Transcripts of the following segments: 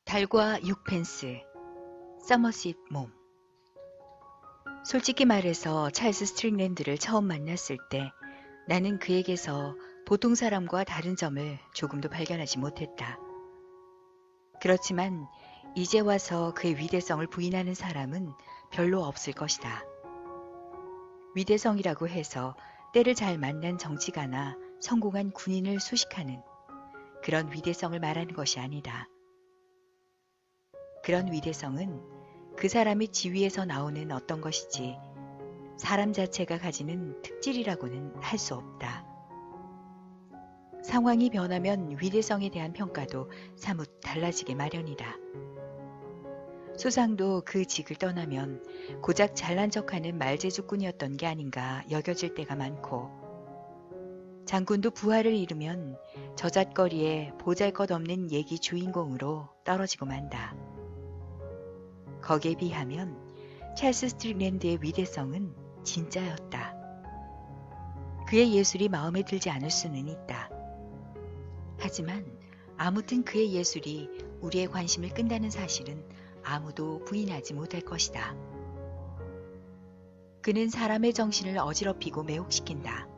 달과 6펜스, 서머싯 몸. 솔직히 말해서 찰스 스트링랜드를 처음 만났을 때 나는 그에게서 보통 사람과 다른 점을 조금도 발견하지 못했다. 그렇지만 이제 와서 그의 위대성을 부인하는 사람은 별로 없을 것이다. 위대성이라고 해서 때를 잘 만난 정치가나 성공한 군인을 수식하는 그런 위대성을 말하는 것이 아니다. 그런 위대성은 그 사람의 지위에서 나오는 어떤 것이지 사람 자체가 가지는 특질이라고는 할 수 없다. 상황이 변하면 위대성에 대한 평가도 사뭇 달라지게 마련이다. 수상도 그 직을 떠나면 고작 잘난 척하는 말재주꾼이었던 게 아닌가 여겨질 때가 많고, 장군도 부하를 잃으면 저잣거리에 보잘것없는 얘기 주인공으로 떨어지고 만다. 거기에 비하면 찰스 스트링랜드의 위대성은 진짜였다. 그의 예술이 마음에 들지 않을 수는 있다. 하지만 아무튼 그의 예술이 우리의 관심을 끈다는 사실은 아무도 부인하지 못할 것이다. 그는 사람의 정신을 어지럽히고 매혹시킨다.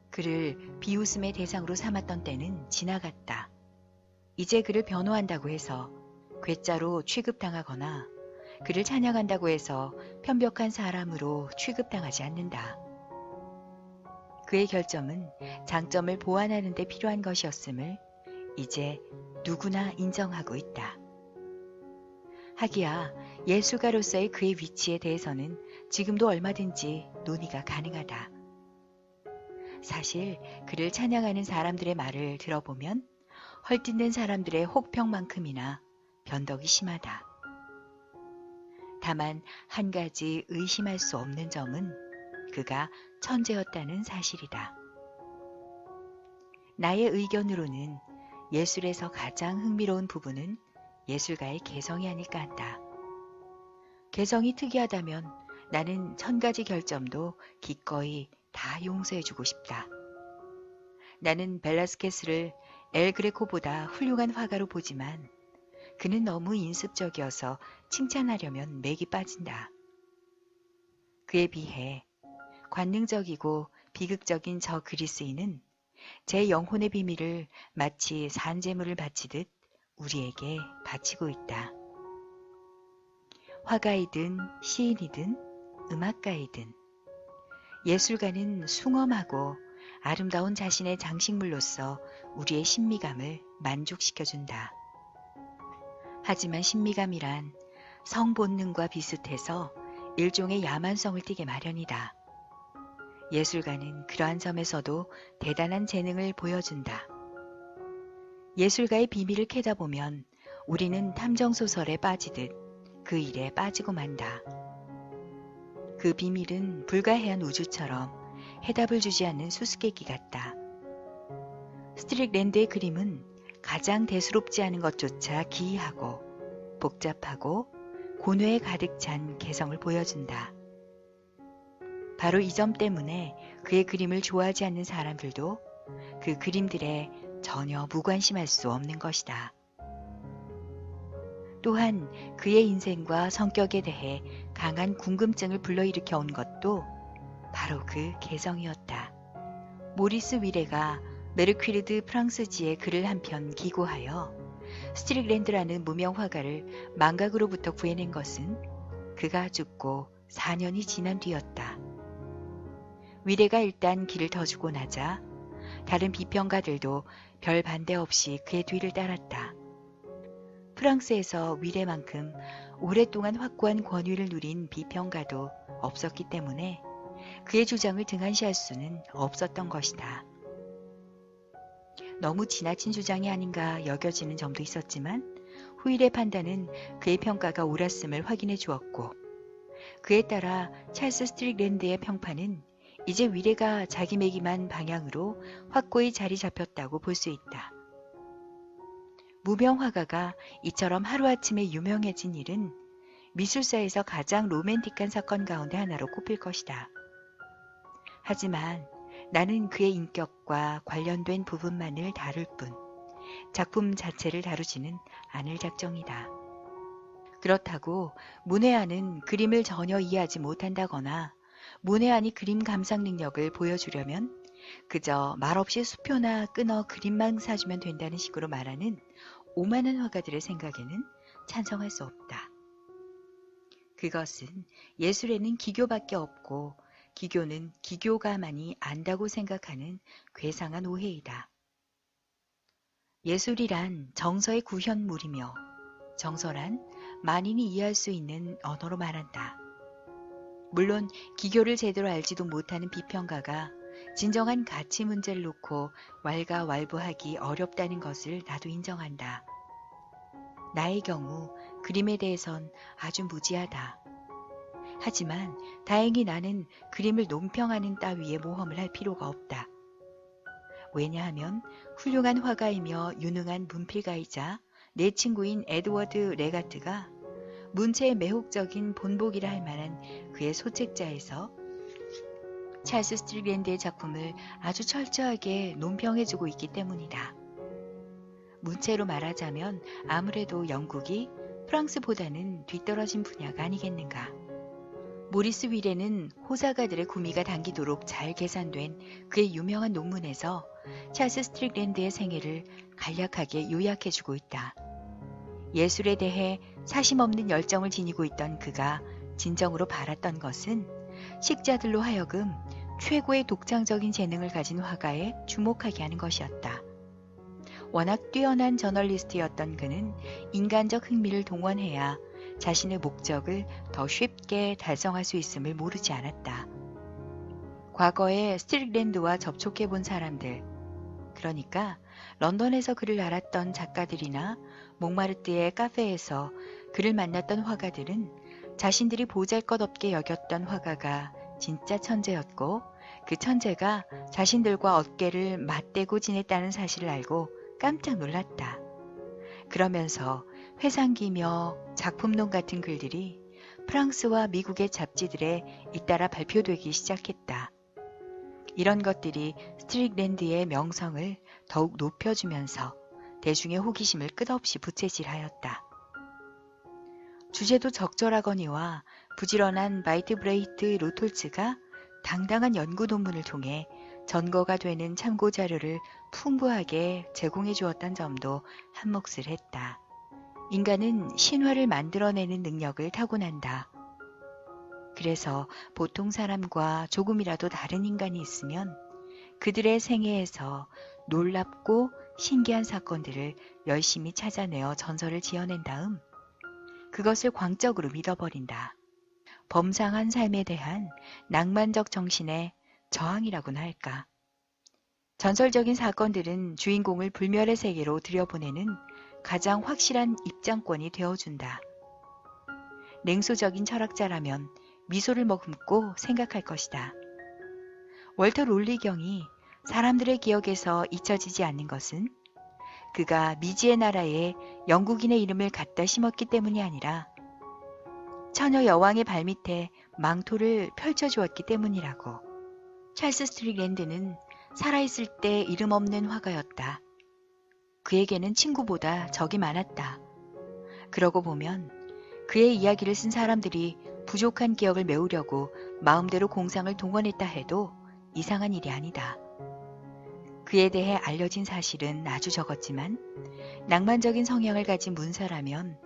그를 비웃음의 대상으로 삼았던 때는 지나갔다. 이제 그를 변호한다고 해서 괴짜로 취급당하거나 그를 찬양한다고 해서 편벽한 사람으로 취급당하지 않는다. 그의 결점은 장점을 보완하는 데 필요한 것이었음을 이제 누구나 인정하고 있다. 하기야 예술가로서의 그의 위치에 대해서는 지금도 얼마든지 논의가 가능하다. 사실 그를 찬양하는 사람들의 말을 들어보면 헐뜯는 사람들의 혹평만큼이나 변덕이 심하다. 다만 한 가지 의심할 수 없는 점은 그가 천재였다는 사실이다. 나의 의견으로는 예술에서 가장 흥미로운 부분은 예술가의 개성이 아닐까 한다. 개성이 특이하다면 나는 1000가지 결점도 기꺼이 다 용서해주고 싶다. 나는 벨라스케스를 엘 그레코보다 훌륭한 화가로 보지만 그는 너무 인습적이어서 칭찬하려면 맥이 빠진다. 그에 비해 관능적이고 비극적인 저 그리스인은 제 영혼의 비밀을 마치 산재물을 바치듯 우리에게 바치고 있다. 화가이든 시인이든 음악가이든 예술가는 숭엄하고 아름다운 자신의 장식물로서 우리의 신미감을 만족시켜준다. 하지만 신미감이란 성본능과 비슷해서 일종의 야만성을 띠게 마련이다. 예술가는 그러한 점에서도 대단한 재능을 보여준다. 예술가의 비밀을 캐다 보면 우리는 탐정소설에 빠지듯 그 일에 빠지고 만다. 그 비밀은 불가해한 우주처럼 해답을 주지 않는 수수께끼 같다. 스트릭랜드의 그림은 가장 대수롭지 않은 것조차 기이하고 복잡하고 고뇌에 가득 찬 개성을 보여준다. 바로 이 점 때문에 그의 그림을 좋아하지 않는 사람들도 그 그림들에 전혀 무관심할 수 없는 것이다. 또한 그의 인생과 성격에 대해 강한 궁금증을 불러일으켜 온 것도 바로 그 개성이었다. 모리스 위레가 메르퀴르드 프랑스지에 글을 한 편 기고하여 스트릭랜드라는 무명 화가를 망각으로부터 구해낸 것은 그가 죽고 4년이 지난 뒤였다. 위레가 일단 길을 더 주고 나자 다른 비평가들도 별 반대 없이 그의 뒤를 따랐다. 프랑스에서 위레만큼 오랫동안 확고한 권위를 누린 비평가도 없었기 때문에 그의 주장을 등한시할 수는 없었던 것이다. 너무 지나친 주장이 아닌가 여겨지는 점도 있었지만 후일의 판단은 그의 평가가 옳았음을 확인해 주었고, 그에 따라 찰스 스트릭랜드의 평판은 이제 위레가 자기매김한 방향으로 확고히 자리 잡혔다고 볼 수 있다. 무명 화가가 이처럼 하루아침에 유명해진 일은 미술사에서 가장 로맨틱한 사건 가운데 하나로 꼽힐 것이다. 하지만 나는 그의 인격과 관련된 부분만을 다룰 뿐 작품 자체를 다루지는 않을 작정이다. 그렇다고 문외한은 그림을 전혀 이해하지 못한다거나 문외한이 그림 감상 능력을 보여주려면 그저 말없이 수표나 끊어 그림만 사주면 된다는 식으로 말하는 오만한 화가들의 생각에는 찬성할 수 없다. 그것은 예술에는 기교밖에 없고 기교는 기교가만이 안다고 생각하는 괴상한 오해이다. 예술이란 정서의 구현물이며 정서란 만인이 이해할 수 있는 언어로 말한다. 물론 기교를 제대로 알지도 못하는 비평가가 진정한 가치 문제를 놓고 왈가왈부하기 어렵다는 것을 나도 인정한다. 나의 경우 그림에 대해선 아주 무지하다. 하지만 다행히 나는 그림을 논평하는 따위의 모험을 할 필요가 없다. 왜냐하면 훌륭한 화가이며 유능한 문필가이자 내 친구인 에드워드 레가트가 문체의 매혹적인 본보기라 할 만한 그의 소책자에서 찰스 스트릭랜드의 작품을 아주 철저하게 논평해주고 있기 때문이다. 문체로 말하자면 아무래도 영국이 프랑스보다는 뒤떨어진 분야가 아니겠는가. 모리스 위레는 호사가들의 구미가 당기도록 잘 계산된 그의 유명한 논문에서 찰스 스트릭랜드의 생애를 간략하게 요약해주고 있다. 예술에 대해 사심없는 열정을 지니고 있던 그가 진정으로 바랐던 것은 식자들로 하여금 최고의 독창적인 재능을 가진 화가에 주목하게 하는 것이었다. 워낙 뛰어난 저널리스트였던 그는 인간적 흥미를 동원해야 자신의 목적을 더 쉽게 달성할 수 있음을 모르지 않았다. 과거에 스트릭랜드와 접촉해 본 사람들, 그러니까 런던에서 그를 알았던 작가들이나 몽마르트의 카페에서 그를 만났던 화가들은 자신들이 보잘것없게 여겼던 화가가 진짜 천재였고 그 천재가 자신들과 어깨를 맞대고 지냈다는 사실을 알고 깜짝 놀랐다. 그러면서 회상기며 작품론 같은 글들이 프랑스와 미국의 잡지들에 잇따라 발표되기 시작했다. 이런 것들이 스트릭랜드의 명성을 더욱 높여주면서 대중의 호기심을 끝없이 부채질하였다. 주제도 적절하거니와 부지런한 바이트 브레이트 로톨츠가 당당한 연구 논문을 통해 전거가 되는 참고 자료를 풍부하게 제공해 주었던 점도 한몫을 했다. 인간은 신화를 만들어내는 능력을 타고난다. 그래서 보통 사람과 조금이라도 다른 인간이 있으면 그들의 생애에서 놀랍고 신기한 사건들을 열심히 찾아내어 전설을 지어낸 다음 그것을 광적으로 믿어버린다. 범상한 삶에 대한 낭만적 정신의 저항이라고나 할까. 전설적인 사건들은 주인공을 불멸의 세계로 들여보내는 가장 확실한 입장권이 되어준다. 냉소적인 철학자라면 미소를 머금고 생각할 것이다. 월터 롤리경이 사람들의 기억에서 잊혀지지 않는 것은 그가 미지의 나라에 영국인의 이름을 갖다 심었기 때문이 아니라 처녀 여왕의 발밑에 망토를 펼쳐주었기 때문이라고. 찰스 스트릭랜드는 살아있을 때 이름 없는 화가였다. 그에게는 친구보다 적이 많았다. 그러고 보면 그의 이야기를 쓴 사람들이 부족한 기억을 메우려고 마음대로 공상을 동원했다 해도 이상한 일이 아니다. 그에 대해 알려진 사실은 아주 적었지만 낭만적인 성향을 가진 문사라면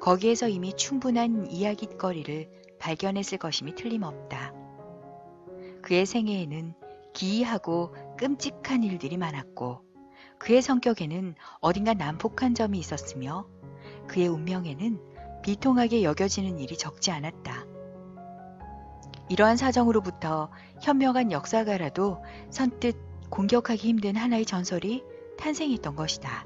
거기에서 이미 충분한 이야깃거리를 발견했을 것임이 틀림없다. 그의 생애에는 기이하고 끔찍한 일들이 많았고 그의 성격에는 어딘가 난폭한 점이 있었으며 그의 운명에는 비통하게 여겨지는 일이 적지 않았다. 이러한 사정으로부터 현명한 역사가라도 선뜻 공격하기 힘든 하나의 전설이 탄생했던 것이다.